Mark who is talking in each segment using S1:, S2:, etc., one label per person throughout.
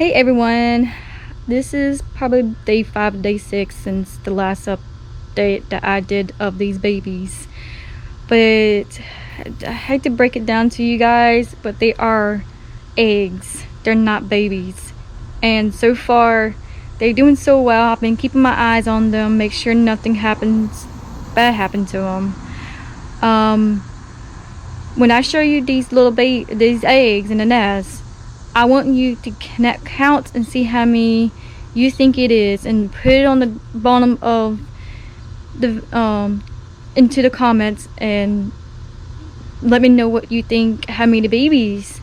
S1: Hey everyone, this is probably day 5, day 6 since the last update that I did of these babies. But I hate to break it down to you guys, but they are eggs. They're not babies. And so far, they're doing so well. I've been keeping my eyes on them, make sure nothing bad happen to them. When I show you these these eggs in the nest, I want you to count and see how many you think it is, and put it on the bottom of the into the comments and let me know what you think, how many babies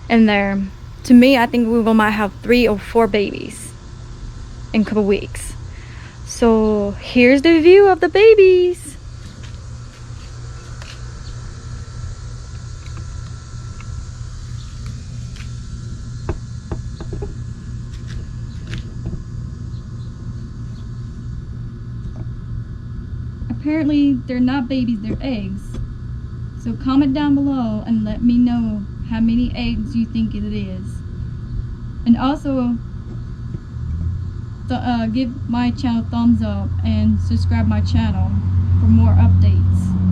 S1: in there. To me, I think we might have 3 or 4 babies in a couple weeks. So here's the view of the babies. Apparently they're not babies, they're eggs. So comment down below and let me know how many eggs you think it is. And also give my channel a thumbs up and subscribe my channel for more updates.